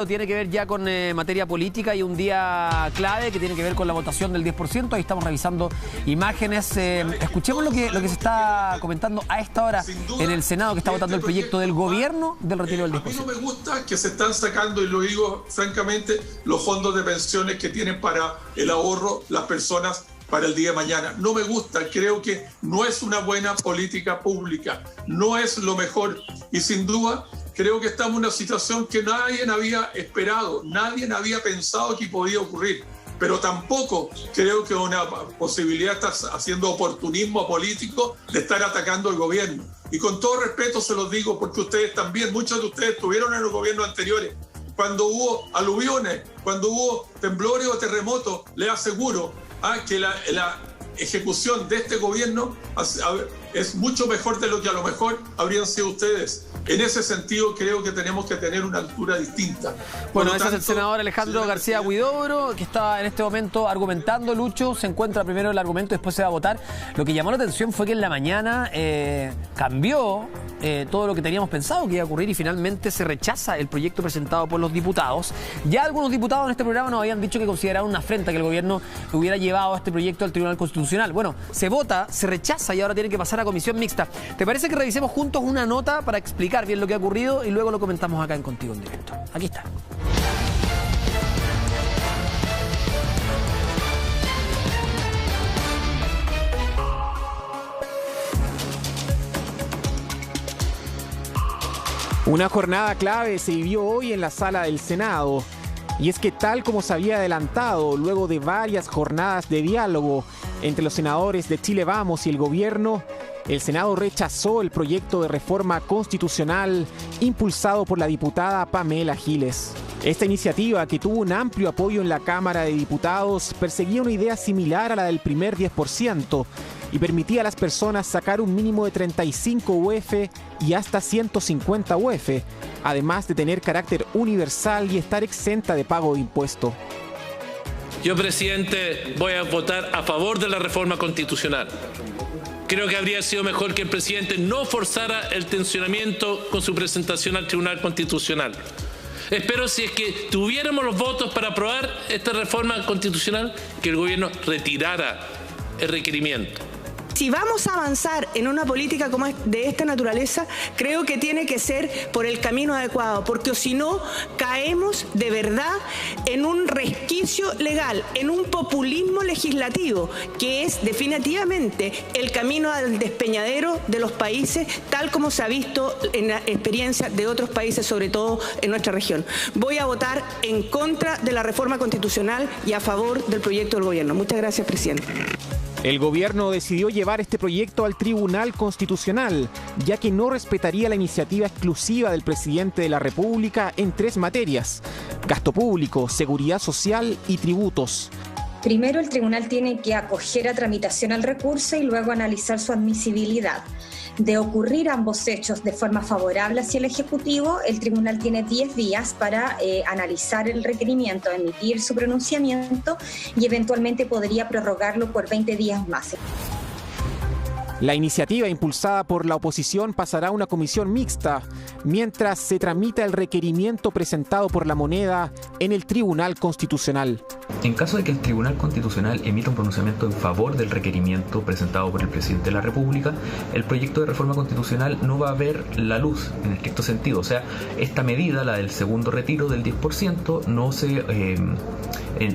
Tiene que ver ya con materia política y un día clave que tiene que ver con la votación del 10%. Ahí estamos revisando imágenes. Escuchemos lo que se está comentando a esta hora en el Senado, que está votando el proyecto del gobierno del retiro del 10%. A mí no me gusta que se están sacando, y lo digo francamente, los fondos de pensiones que tienen para el ahorro las personas para el día de mañana. No me gusta, creo que no es una buena política pública, no es lo mejor, y sin duda creo que estamos en una situación que nadie había esperado, nadie había pensado que podía ocurrir, pero tampoco creo que una posibilidad de estar haciendo oportunismo político de estar atacando al gobierno. Y con todo respeto se los digo, porque ustedes también, muchos de ustedes estuvieron en los gobiernos anteriores, cuando hubo aluviones, cuando hubo temblores o terremotos, les aseguro que la ejecución de este gobierno es mucho mejor de lo que a lo mejor habrían sido ustedes. En ese sentido, creo que tenemos que tener una altura distinta. Bueno, ese es el senador Alejandro García Huidobro, que está en este momento argumentando. Lucho se encuentra primero el argumento, después se va a votar. Lo que llamó la atención fue que en la mañana cambió todo lo que teníamos pensado que iba a ocurrir y finalmente se rechaza el proyecto presentado por los diputados. Ya algunos diputados en este programa nos habían dicho que consideraban una afrenta que el gobierno hubiera llevado a este proyecto al Tribunal Constitucional. Bueno, se vota, se rechaza y ahora tiene que pasar a comisión mixta. ¿Te parece que revisemos juntos una nota para explicar bien lo que ha ocurrido y luego lo comentamos acá en Contigo en Directo? Aquí está. Una jornada clave se vivió hoy en la sala del Senado. Y es que tal como se había adelantado, luego de varias jornadas de diálogo entre los senadores de Chile Vamos y el gobierno, el Senado rechazó el proyecto de reforma constitucional impulsado por la diputada Pamela Giles. Esta iniciativa, que tuvo un amplio apoyo en la Cámara de Diputados, perseguía una idea similar a la del primer 10% y permitía a las personas sacar un mínimo de 35 UF y hasta 150 UF, además de tener carácter universal y estar exenta de pago de impuesto. Yo, presidente, voy a votar a favor de la reforma constitucional. Creo que habría sido mejor que el presidente no forzara el tensionamiento con su presentación al Tribunal Constitucional. Espero, si es que tuviéramos los votos para aprobar esta reforma constitucional, que el gobierno retirara el requerimiento. Si vamos a avanzar en una política como de esta naturaleza, creo que tiene que ser por el camino adecuado, porque si no, caemos de verdad en un resquicio legal, en un populismo legislativo, que es definitivamente el camino al despeñadero de los países, tal como se ha visto en la experiencia de otros países, sobre todo en nuestra región. Voy a votar en contra de la reforma constitucional y a favor del proyecto del gobierno. Muchas gracias, presidente. El gobierno decidió llevar este proyecto al Tribunal Constitucional, ya que no respetaría la iniciativa exclusiva del presidente de la República en 3 materias: gasto público, seguridad social y tributos. Primero, el tribunal tiene que acoger a tramitación al recurso y luego analizar su admisibilidad. De ocurrir ambos hechos de forma favorable hacia el Ejecutivo, el tribunal tiene 10 días para analizar el requerimiento, emitir su pronunciamiento y eventualmente podría prorrogarlo por 20 días más. La iniciativa impulsada por la oposición pasará a una comisión mixta, mientras se tramita el requerimiento presentado por La Moneda en el Tribunal Constitucional. En caso de que el Tribunal Constitucional emita un pronunciamiento en favor del requerimiento presentado por el presidente de la República, el proyecto de reforma constitucional no va a ver la luz en estricto sentido. O sea, esta medida, la del segundo retiro del 10%,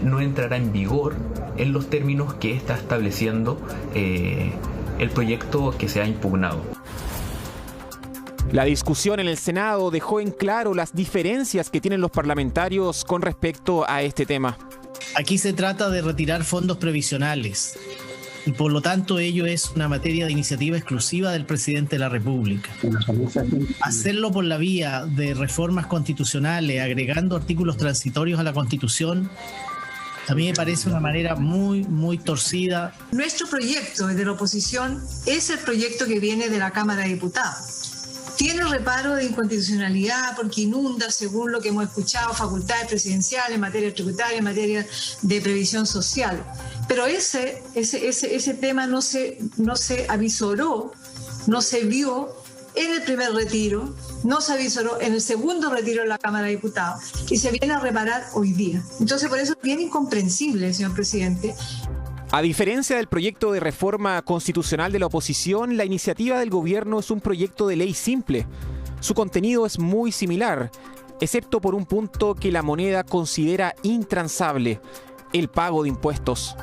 no entrará en vigor en los términos que está estableciendo el proyecto que se ha impugnado. La discusión en el Senado dejó en claro las diferencias que tienen los parlamentarios con respecto a este tema. Aquí se trata de retirar fondos previsionales y por lo tanto ello es una materia de iniciativa exclusiva del presidente de la República. Hacerlo por la vía de reformas constitucionales, agregando artículos transitorios a la Constitución, a mí me parece una manera muy torcida. Nuestro proyecto de la oposición es el proyecto que viene de la Cámara de Diputados. Tiene reparo de inconstitucionalidad porque inunda, según lo que hemos escuchado, facultades presidenciales en materia tributaria, en materia de previsión social. Pero ese tema no se avisoró, no se vio en el primer retiro, no se avisoró en el segundo retiro de la Cámara de Diputados y se viene a reparar hoy día. Entonces, por eso es bien incomprensible, señor presidente. A diferencia del proyecto de reforma constitucional de la oposición, la iniciativa del gobierno es un proyecto de ley simple. Su contenido es muy similar, excepto por un punto que la moneda considera intransable: el pago de impuestos.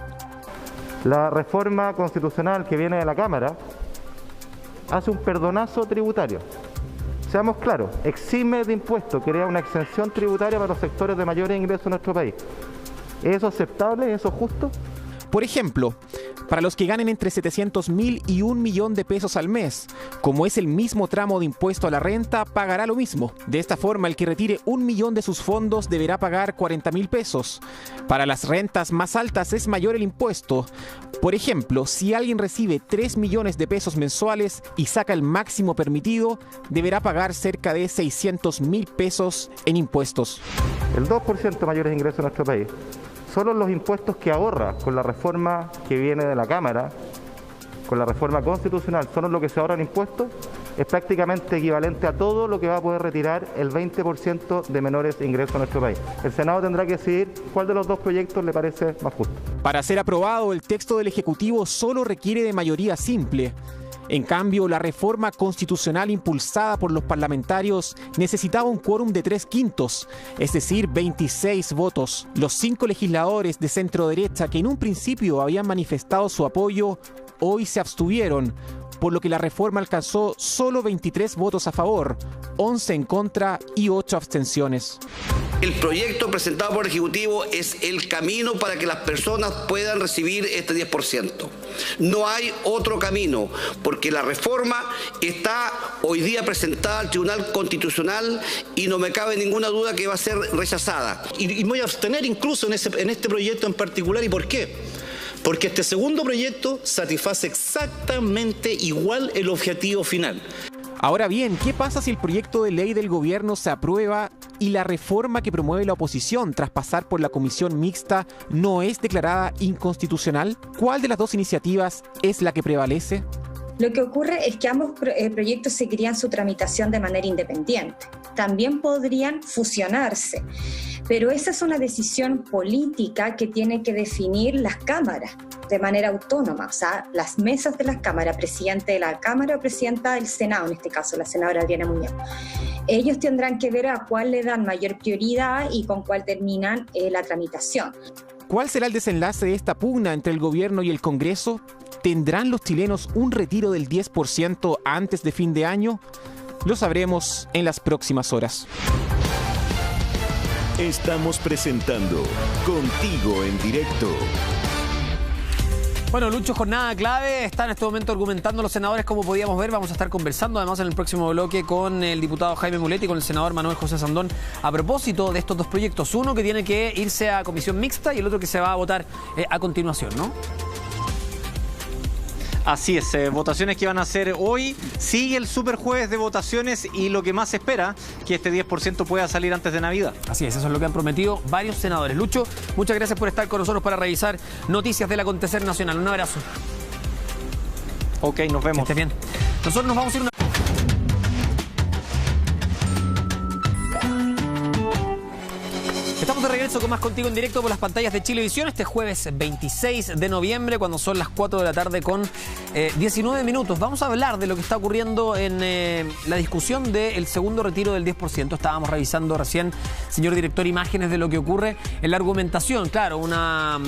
La reforma constitucional que viene de la Cámara hace un perdonazo tributario. Seamos claros, exime de impuestos, crea una exención tributaria para los sectores de mayores ingresos en nuestro país. ¿Es eso aceptable? ¿Es eso justo? Por ejemplo, para los que ganen entre 700.000 y 1 millón de pesos al mes, como es el mismo tramo de impuesto a la renta, pagará lo mismo. De esta forma, el que retire 1 millón de sus fondos deberá pagar 40.000 pesos. Para las rentas más altas es mayor el impuesto. Por ejemplo, si alguien recibe 3 millones de pesos mensuales y saca el máximo permitido, deberá pagar cerca de 600.000 pesos en impuestos. El 2% de mayores ingresos en nuestro país. Solo los impuestos que ahorra con la reforma que viene de la Cámara, con la reforma constitucional, solo lo que se ahorra en impuestos, es prácticamente equivalente a todo lo que va a poder retirar el 20% de menores ingresos en nuestro país. El Senado tendrá que decidir cuál de los dos proyectos le parece más justo. Para ser aprobado, el texto del Ejecutivo solo requiere de mayoría simple. En cambio, la reforma constitucional impulsada por los parlamentarios necesitaba un quórum de 3/5, es decir, 26 votos. Los 5 legisladores de centro derecha que en un principio habían manifestado su apoyo, hoy se abstuvieron, por lo que la reforma alcanzó solo 23 votos a favor, 11 en contra y 8 abstenciones. El proyecto presentado por el Ejecutivo es el camino para que las personas puedan recibir este 10%. No hay otro camino, porque la reforma está hoy día presentada al Tribunal Constitucional y no me cabe ninguna duda que va a ser rechazada. Y me voy a abstener incluso en este proyecto en particular. ¿Y por qué? Porque este segundo proyecto satisface exactamente igual el objetivo final. Ahora bien, ¿qué pasa si el proyecto de ley del gobierno se aprueba y la reforma que promueve la oposición tras pasar por la comisión mixta no es declarada inconstitucional? ¿Cuál de las dos iniciativas es la que prevalece? Lo que ocurre es que ambos proyectos seguirían su tramitación de manera independiente. También podrían fusionarse, pero esa es una decisión política que tiene que definir las cámaras de manera autónoma, o sea, las mesas de las cámaras, presidente de la Cámara o presidenta del Senado, en este caso la senadora Adriana Muñoz. Ellos tendrán que ver a cuál le dan mayor prioridad y con cuál terminan la tramitación. ¿Cuál será el desenlace de esta pugna entre el gobierno y el Congreso? ¿Tendrán los chilenos un retiro del 10% antes de fin de año? Lo sabremos en las próximas horas. Estamos presentando Contigo en Directo. Bueno, Lucho, jornada clave. Está en este momento argumentando los senadores, como podíamos ver. Vamos a estar conversando además en el próximo bloque con el diputado Jaime Mulet y con el senador Manuel José Sandón a propósito de estos dos proyectos. Uno que tiene que irse a comisión mixta y el otro que se va a votar a continuación, ¿no? Así es, votaciones que van a hacer hoy. Sigue el superjueves de votaciones y lo que más se espera, que este 10% pueda salir antes de Navidad. Así es, eso es lo que han prometido varios senadores. Lucho, muchas gracias por estar con nosotros para revisar noticias del acontecer nacional. Un abrazo. Ok, nos vemos. Que estés bien. Nosotros nos vamos a ir una... Estamos de regreso con más Contigo en Directo por las pantallas de Chilevisión este jueves 26 de noviembre, cuando son las 4 de la tarde con 19 minutos. Vamos a hablar de lo que está ocurriendo en la discusión del segundo retiro del 10%. Estábamos revisando recién, señor director, imágenes de lo que ocurre en la argumentación. Claro, una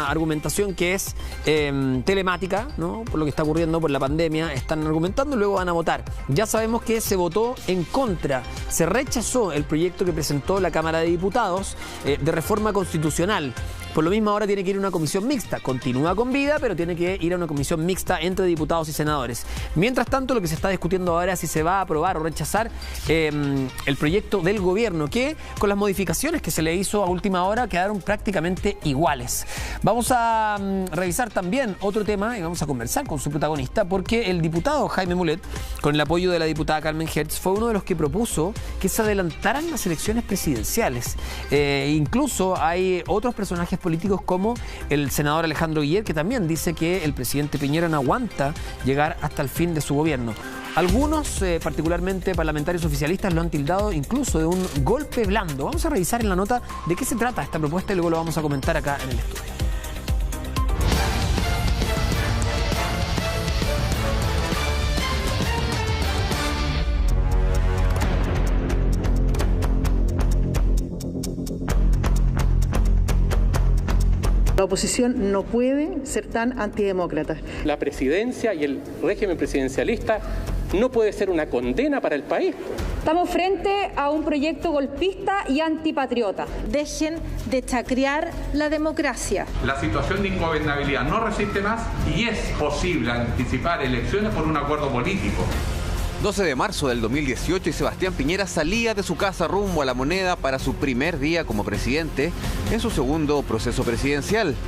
argumentación que es telemática, ¿no? Por lo que está ocurriendo por la pandemia. Están argumentando y luego van a votar. Ya sabemos que se votó en contra. Se rechazó el proyecto que presentó la Cámara de Diputados de reforma constitucional. Por lo mismo ahora tiene que ir a una comisión mixta. Continúa con vida, pero tiene que ir a una comisión mixta entre diputados y senadores. Mientras tanto, lo que se está discutiendo ahora es si se va a aprobar o rechazar el proyecto del gobierno, que con las modificaciones que se le hizo a última hora quedaron prácticamente iguales. Vamos a revisar también otro tema y vamos a conversar con su protagonista, porque el diputado Jaime Mulet, con el apoyo de la diputada Carmen Hertz, fue uno de los que propuso que se adelantaran las elecciones presidenciales. Incluso hay otros personajes políticos como el senador Alejandro Guillet, que también dice que el presidente Piñera no aguanta llegar hasta el fin de su gobierno. Algunos, particularmente parlamentarios oficialistas, lo han tildado incluso de un golpe blando. Vamos a revisar en la nota de qué se trata esta propuesta y luego lo vamos a comentar acá en el estudio. La oposición no puede ser tan antidemócrata. La presidencia y el régimen presidencialista no puede ser una condena para el país. Estamos frente a un proyecto golpista y antipatriota. Dejen de chacrear la democracia. La situación de ingobernabilidad no resiste más y es posible anticipar elecciones por un acuerdo político. 12 de marzo del 2018 y Sebastián Piñera salía de su casa rumbo a La Moneda para su primer día como presidente en su segundo proceso presidencial.